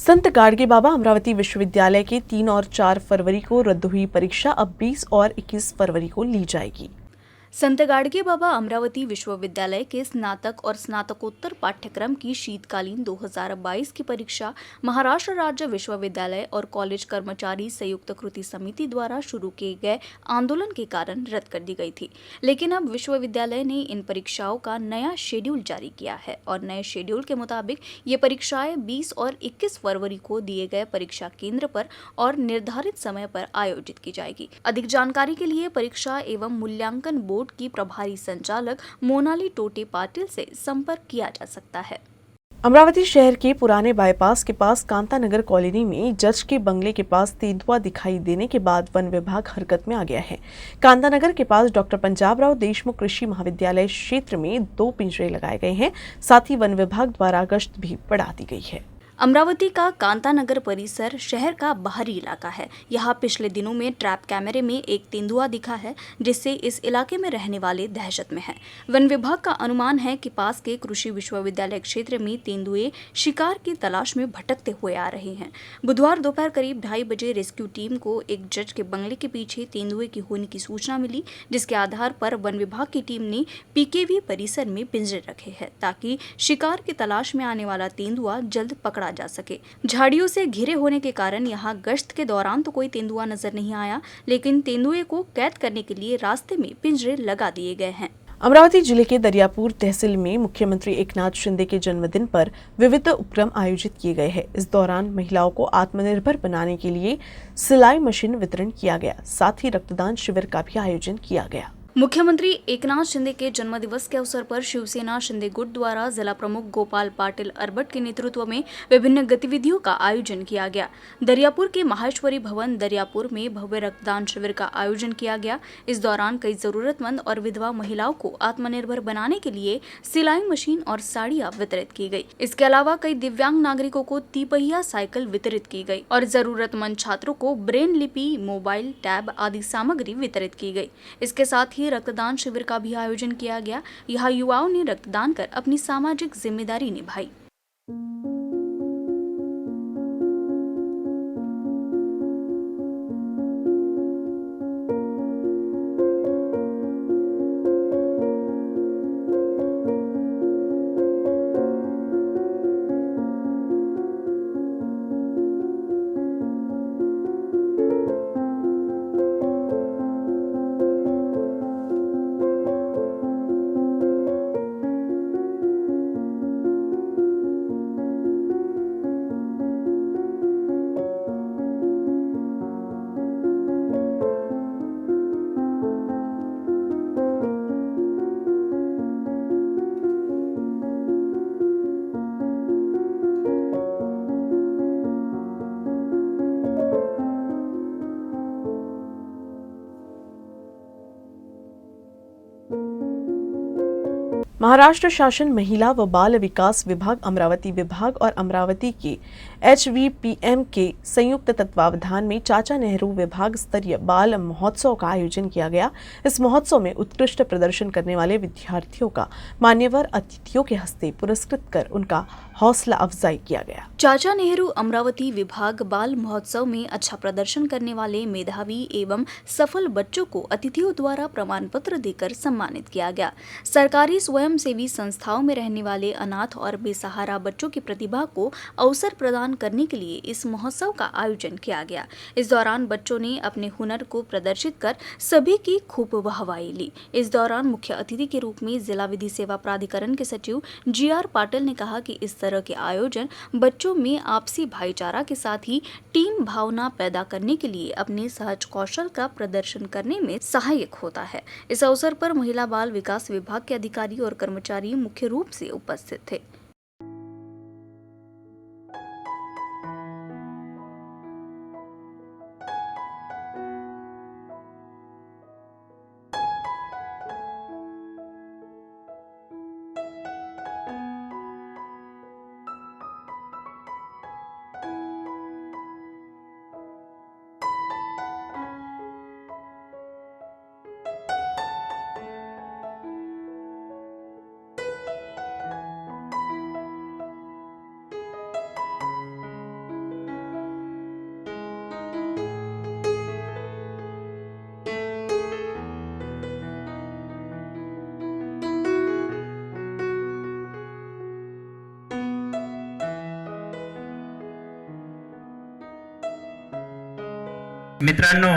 संत गाडगे बाबा अमरावती विश्वविद्यालय के 3 और 4 फरवरी को रद्द हुई परीक्षा अब 20 और 21 फरवरी को ली जाएगी। संत गाडगे बाबा अमरावती विश्वविद्यालय के स्नातक और स्नातकोत्तर पाठ्यक्रम की शीतकालीन 2022 की परीक्षा महाराष्ट्र राज्य विश्वविद्यालय और कॉलेज कर्मचारी संयुक्त कृति समिति द्वारा शुरू किए गए आंदोलन के कारण रद्द कर दी गई थी। लेकिन अब विश्वविद्यालय ने इन परीक्षाओं का नया शेड्यूल जारी किया है और नए शेड्यूल के मुताबिक ये परीक्षाएं 20 और 21 फरवरी को दिए गए परीक्षा केंद्र पर और निर्धारित समय पर आयोजित की जाएगी। अधिक जानकारी के लिए परीक्षा एवं मूल्यांकन बोर्ड की प्रभारी संचालक मोनाली टोटे पाटिल से संपर्क किया जा सकता है। अमरावती शहर के पुराने बाईपास के पास कांतानगर कॉलोनी में जज के बंगले के पास तेंदुआ दिखाई देने के बाद वन विभाग हरकत में आ गया है। कांतानगर के पास डॉक्टर पंजाबराव देशमुख कृषि महाविद्यालय क्षेत्र में 2 पिंजरे लगाए गए हैं। साथ ही वन विभाग द्वारा गश्त भी बढ़ा दी गई है। अमरावती का कांतानगर परिसर शहर का बाहरी इलाका है। यहाँ पिछले दिनों में ट्रैप कैमरे में एक तेंदुआ दिखा है, जिससे इस इलाके में रहने वाले दहशत में हैं। वन विभाग का अनुमान है कि पास के कृषि विश्वविद्यालय क्षेत्र में तेंदुए शिकार की तलाश में भटकते हुए आ रहे हैं। बुधवार दोपहर करीब 2:30 बजे रेस्क्यू टीम को एक जज के बंगले के पीछे तेंदुए की होने की सूचना मिली, जिसके आधार पर वन विभाग की टीम ने पीकेवी परिसर में पिंजरे रखे हैं ताकि शिकार की तलाश में आने वाला तेंदुआ जल्द पकड़ा जा सके। झाड़ियों से घिरे होने के कारण यहाँ गश्त के दौरान तो कोई तेंदुआ नजर नहीं आया, लेकिन तेंदुए को कैद करने के लिए रास्ते में पिंजरे लगा दिए गए हैं। अमरावती जिले के दरियापुर तहसील में मुख्यमंत्री एकनाथ शिंदे के जन्मदिन पर विविध उपक्रम आयोजित किए गए हैं। इस दौरान महिलाओं को आत्मनिर्भर बनाने के लिए सिलाई मशीन वितरण किया गया। साथ ही रक्तदान शिविर का भी आयोजन किया गया। मुख्यमंत्री एकनाथ शिंदे के जन्मदिवस के अवसर पर शिवसेना शिंदे गुट द्वारा जिला प्रमुख गोपाल पाटिल अरबट के नेतृत्व में विभिन्न गतिविधियों का आयोजन किया गया। दरियापुर के माहेश्वरी भवन दरियापुर में भव्य रक्तदान शिविर का आयोजन किया गया। इस दौरान कई जरूरतमंद और विधवा महिलाओं को आत्मनिर्भर बनाने के लिए सिलाई मशीन और साड़ियां वितरित की गई। इसके अलावा कई दिव्यांग नागरिकों को तिपहिया साइकिल वितरित की गई और जरूरतमंद छात्रों को ब्रेन लिपि, मोबाइल, टैब आदि सामग्री वितरित की गई। इसके साथ ही रक्तदान शिविर का भी आयोजन किया गया। यहाँ युवाओं ने रक्तदान कर अपनी सामाजिक जिम्मेदारी निभाई। महाराष्ट्र शासन महिला व बाल विकास विभाग अमरावती विभाग और अमरावती के HVPM के संयुक्त तत्वावधान में चाचा नेहरू विभाग स्तरीय बाल महोत्सव का आयोजन किया गया। इस महोत्सव में उत्कृष्ट प्रदर्शन करने वाले विद्यार्थियों का मान्यवर अतिथियों के हस्ते पुरस्कृत कर उनका हौसला अफजाई किया गया। चाचा नेहरू अमरावती विभाग बाल महोत्सव में अच्छा प्रदर्शन करने वाले मेधावी एवं सफल बच्चों को अतिथियों द्वारा प्रमाण पत्र देकर सम्मानित किया गया। सरकारी स्वयंसेवी संस्थाओं में रहने वाले अनाथ और बेसहारा बच्चों की प्रतिभा को अवसर प्रदान करने के लिए इस महोत्सव का आयोजन किया गया। इस दौरान बच्चों ने अपने हुनर को प्रदर्शित कर सभी की खूब वाहवाही ली। इस दौरान मुख्य अतिथि के रूप में जिला विधि सेवा प्राधिकरण के सचिव GR पाटिल ने कहा कि इस तरह के आयोजन बच्चों में आपसी भाईचारा के साथ ही टीम भावना पैदा करने के लिए अपने सहज कौशल का प्रदर्शन करने में सहायक होता है। इस अवसर पर महिला बाल विकास विभाग के अधिकारी और कर्मचारी मुख्य रूप से उपस्थित थे। मित्रांनो,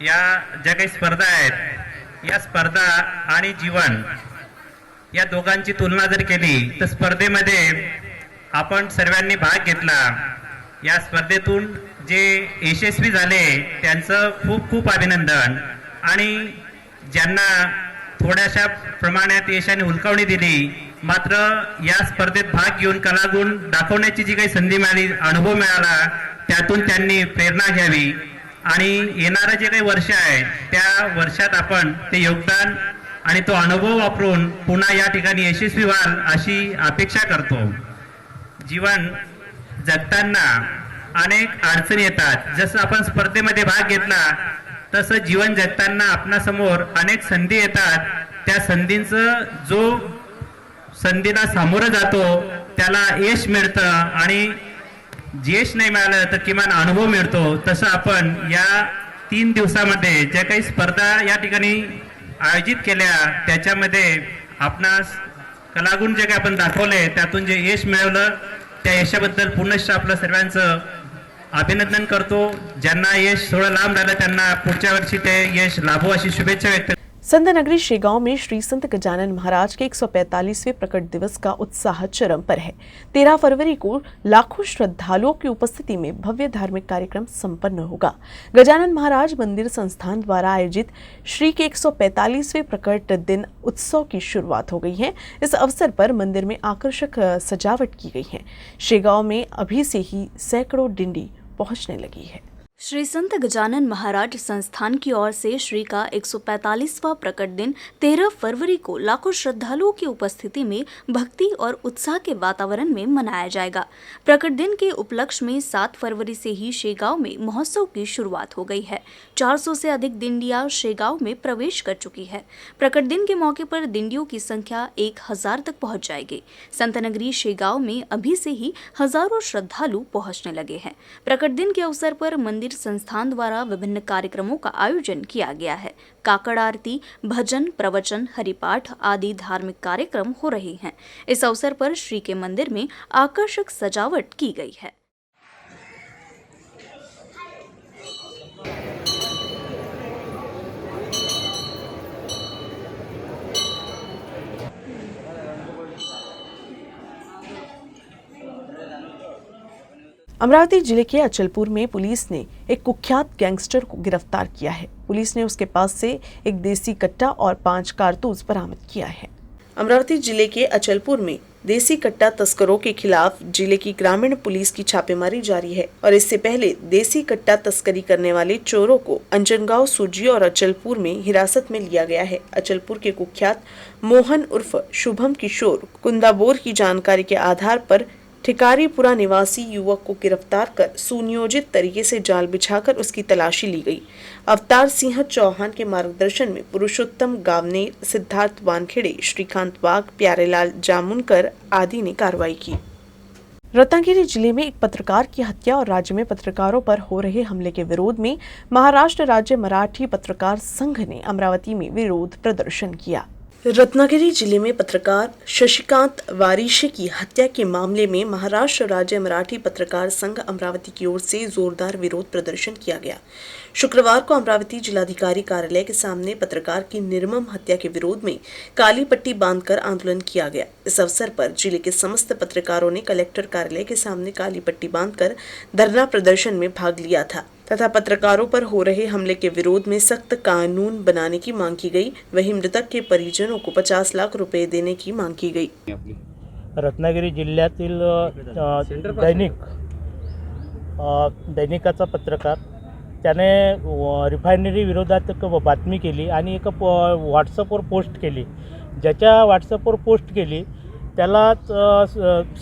या ज्या काही स्पर्धा आहेत, या स्पर्धा आणि जीवन या दोघांची तुलना जर केली तर स्पर्धेमध्ये आपण सर्वांनी भाग घेतला. या स्पर्धेतून जे यशस्वी झाले त्यांचं खूप खूप अभिनंदन, आणि ज्यांना थोड्याशा प्रमाणात यशाने हुलकावणी दिली मात्र या स्पर्धेत भाग घेऊन कलागुण दाखवण्याची जी काही संधी मिळाली, अनुभव मिळाला, त्यातून त्यांनी प्रेरणा घ्यावी आणि येणारं जे काही वर्ष आहे त्या वर्षात आपण ते योगदान आणि तो अनुभव वापरून पुन्हा या ठिकाणी यशस्वी व्हाल अशी अपेक्षा करतो. जीवन जगताना अनेक अडचणी येतात. जसं आपण स्पर्धेमध्ये भाग घेतला तसं जीवन जगताना आपणासमोर अनेक संधी येतात. त्या संधींचं जो संधीला सामोरं जातो त्याला यश मिळतं, आणि यश नाही मिळालं तर किमान अनुभव मिळतो. तसं आपण या 3 दिवसामध्ये ज्या काही स्पर्धा या ठिकाणी आयोजित केल्या त्याच्यामध्ये आपणास कलागुण जे काही आपण दाखवले त्यातून जे यश मिळवलं त्या यशाबद्दल पुनश्च आपलं सर्वांचं अभिनंदन करतो. ज्यांना यश थोडं लांब राहिलं त्यांना पुढच्या वर्षी ते यश लाभो अशी शुभेच्छा व्यक्त. संत नगरी शेगांव में श्री संत गजानन महाराज के 145वें प्रकट दिवस का उत्साह चरम पर है। 13 फरवरी को लाखों श्रद्धालुओं की उपस्थिति में भव्य धार्मिक कार्यक्रम संपन्न होगा। गजानन महाराज मंदिर संस्थान द्वारा आयोजित श्री के 145वें प्रकट दिन उत्सव की शुरुआत हो गई है। इस अवसर पर मंदिर में आकर्षक सजावट की गई है। शेगांव में अभी से ही सैकड़ों डिंडी पहुंचने लगी है। श्री संत गजानन महाराज संस्थान की ओर से श्री का 145वां प्रकट दिन 13 फरवरी को लाखों श्रद्धालुओं की उपस्थिति में भक्ति और उत्साह के वातावरण में मनाया जाएगा। प्रकट दिन के उपलक्ष्य में 7 फरवरी से ही शेगांव में महोत्सव की शुरुआत हो गई है। 400 से अधिक डिंडियां शेगांव में प्रवेश कर चुकी है। प्रकट दिन के मौके पर डिंडियों की संख्या 1000 तक पहुंच जाएगी। संत नगरी शेगांव में अभी से ही हजारों श्रद्धालु पहुंचने लगे हैं। प्रकट दिन के अवसर पर मंदिर संस्थान द्वारा विभिन्न कार्यक्रमों का आयोजन किया गया है। काकड़ आरती, भजन, प्रवचन, हरिपाठ आदि धार्मिक कार्यक्रम हो रहे हैं। इस अवसर पर श्री के मंदिर में आकर्षक सजावट की गई है। अमरावती जिले के अचलपुर में पुलिस ने एक कुख्यात गैंगस्टर को गिरफ्तार किया है। पुलिस ने उसके पास से एक देसी कट्टा और 5 कारतूस बरामद किया है। अमरावती जिले के अचलपुर में देसी कट्टा तस्करों के खिलाफ जिले की ग्रामीण पुलिस की छापेमारी जारी है और इससे पहले देसी कट्टा तस्करी करने वाले चोरों को अंजनगांव, सूजी और अचलपुर में हिरासत में लिया गया है। अचलपुर के कुख्यात मोहन उर्फ शुभम किशोर कुंदाबोर की जानकारी के आधार पर ठिकारीपुरा निवासी युवक को गिरफ्तार कर सुनियोजित तरीके से जाल बिछाकर उसकी तलाशी ली गई। अवतार सिंह चौहान के मार्गदर्शन में पुरुषोत्तम गावने, सिद्धार्थ वानखेड़े, श्रीकांत वाघ, प्यारेलाल जामुनकर आदि ने कार्रवाई की। रत्नागिरी जिले में एक पत्रकार की हत्या और राज्य में पत्रकारों पर हो रहे हमले के विरोध में महाराष्ट्र राज्य मराठी पत्रकार संघ ने अमरावती में विरोध प्रदर्शन किया। रत्नागिरी जिले में पत्रकार शशिकांत वारिशे की हत्या के मामले में महाराष्ट्र राज्य मराठी पत्रकार संघ अमरावती की ओर से जोरदार विरोध प्रदर्शन किया गया। शुक्रवार को अमरावती जिलाधिकारी कार्यालय के सामने पत्रकार की निर्मम हत्या के विरोध में काली पट्टी बांधकर आंदोलन किया गया। इस अवसर पर जिले के समस्त पत्रकारों ने कलेक्टर कार्यालय के सामने काली पट्टी बांधकर धरना प्रदर्शन में भाग लिया था तथा पत्रकारों पर हो रहे हमले के विरोध में सख्त कानून बनाने की मांग की गई। वहीं मृतक के परिजनों को 50 लाख रुपए देने की मांग की गई। रत्नागिरी जिल्ह्यातील दैनिकाचा पत्रकार त्याने रिफायनरी विरोधात एक बातमी केली आणि एक व्हॉट्सअपवर पोस्ट केली। ज्याच्या व्हॉट्सअपवर पोस्ट केली त्याला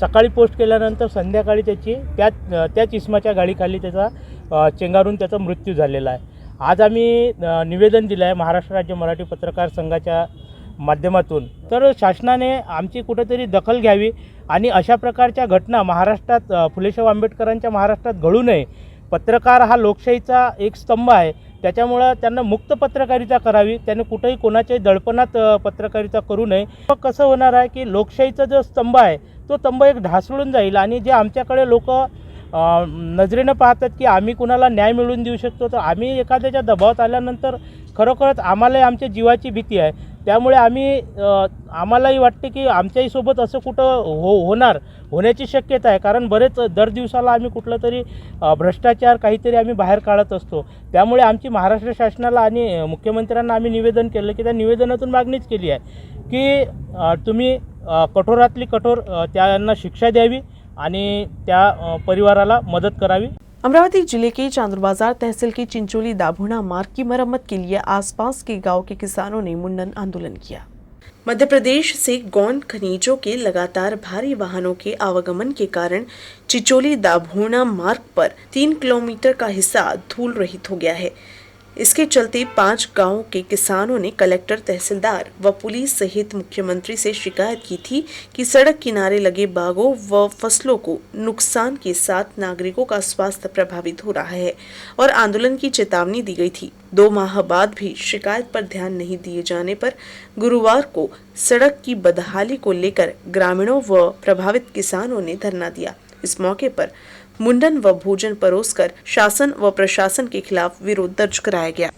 सकाळी पोस्ट केल्यानंतर संध्याकाळी त्याची त्याच इस्माच्या गाडीखाली त्याचा चेंगारून त्याचा मृत्यू झालेला आहे। आज आम्ही निवेदन दिलं आहे महाराष्ट्र राज्य मराठी पत्रकार संघाच्या माध्यमातून। तर शासनाने आमची कुठेतरी दखल घ्यावी आणि अशा प्रकारच्या घटना महाराष्ट्रात फुलेशाह आंबेडकरांच्या महाराष्ट्रात घडू नये। पत्रकार हा लोकशाहीचा एक स्तंभ आहे, त्याच्यामुळे त्यांना मुक्त पत्रकारिता करावी, त्याने कुठेही कोणाच्याही दडपणात पत्रकारिता करू नये। मग कसं होणार आहे की लोकशाहीचा जो स्तंभ आहे तो स्तंभ एक ढासळून जाईल आणि जे आमच्याकडे लोक नजरेनं पाहतात की आम्ही कुणाला न्याय मिळवून देऊ शकतो, तर आम्ही एखाद्याच्या दबावात आल्यानंतर खरोखरच आम्हालाही आमच्या जीवाची भीती आहे. त्यामुळे आम्हालाही वाटते की आमच्याही सोबत असं कुठं होण्याची शक्यता आहे. कारण बरेच दर दिवसाला आम्ही कुठलं तरी भ्रष्टाचार काहीतरी आम्ही बाहेर काढत असतो. त्यामुळे आमची महाराष्ट्र शासनाला आणि मुख्यमंत्र्यांना आम्ही निवेदन केलं की त्या निवेदनातून मागणीच केली आहे की तुम्ही कठोरातली कठोर त्यांना शिक्षा द्यावी आणि त्या परिवाराला मदत करावी. अमरावती जिले के चांदूर बाजार तहसील के चिंचोली दाभोना मार्ग की मरम्मत के लिए आसपास के गांव के किसानों ने मुंडन आंदोलन किया। मध्य प्रदेश से गौण खनिजों के लगातार भारी वाहनों के आवागमन के कारण चिंचोली दाभोना मार्ग पर 3 किलोमीटर का हिस्सा धूल रहित हो गया है। इसके चलते 5 गांवों के किसानों ने कलेक्टर, तहसीलदार व पुलिस सहित मुख्यमंत्री से शिकायत की थी कि सड़क किनारे लगे बागों व फसलों को नुकसान के साथ नागरिकों का स्वास्थ्य प्रभावित हो रहा है और आंदोलन की चेतावनी दी गई थी। 2 माह बाद भी शिकायत पर ध्यान नहीं दिए जाने पर गुरुवार को सड़क की बदहाली को लेकर ग्रामीणों व प्रभावित किसानों ने धरना दिया। इस मौके पर मुंडन व भोजन परोसकर शासन व प्रशासन के खिलाफ विरोध दर्ज कराया गया।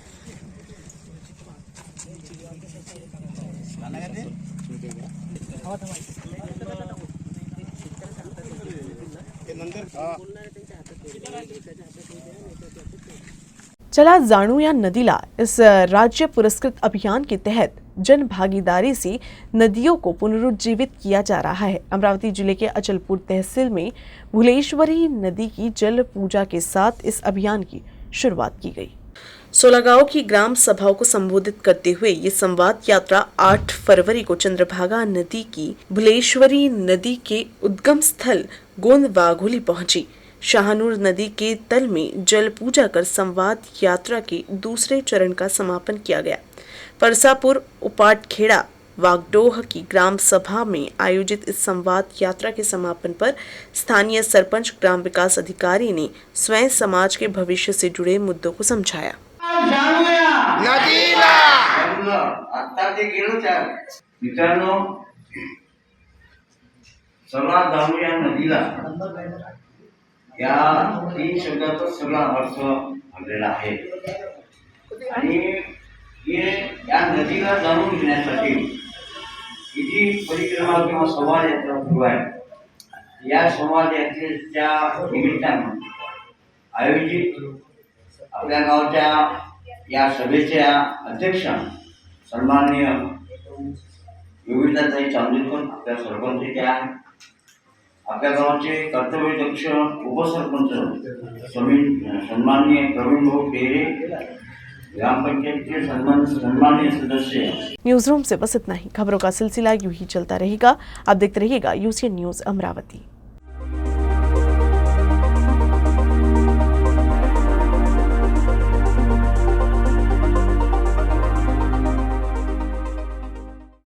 चला जाणूया नदीला इस राज्य पुरस्कृत अभियान के तहत जन भागीदारी से नदियों को पुनरुज्जीवित किया जा रहा है। अमरावती जिले के अचलपुर तहसील में भुलेश्वरी नदी की जल पूजा के साथ इस अभियान की शुरुआत की गई। 16 गांव की ग्राम सभाओं को संबोधित करते हुए ये संवाद यात्रा 8 फरवरी को चंद्रभागा नदी की भुलेश्वरी नदी के उद्गम स्थल गोंद वाघोली पहुंची। शाहनूर नदी के तल में जल पूजा कर संवाद यात्रा के दूसरे चरण का समापन किया गया। परसापुर, उपाटखेड़ा, वागडोह की ग्राम सभा में आयोजित इस संवाद यात्रा के समापन पर स्थानीय सरपंच, ग्राम विकास अधिकारी ने स्वयं समाज के भविष्य से जुड़े मुद्दों को समझाया। मित्रांनो, सगळा जाणूया नदीला या 3 शब्दाचा सगळा अर्थ भरलेला आहे आणि या नदीला जाणून घेण्यासाठी ही जी परिक्रमा किंवा संवाद यात्रा सुरू आहे, या संवाद यात्रेच्या निमित्तानं आयोजित आपल्या गावच्या या सभेच्या अध्यक्षा सन्माननीय योगिताताई चांदूरकर, आपल्या सरपंच त्या आहेत, आपल्या गावाचे कर्तव्यदक्ष उपसरपंच सन्माननीय प्रवीण भाऊ पेरे, ग्राम पंचायत के सम्मानीय सदस्य। न्यूज रूम से बस इतना ही। खबरों का सिलसिला यूं ही चलता रहेगा। आप देखते रहिएगा यूसीएन न्यूज अमरावती।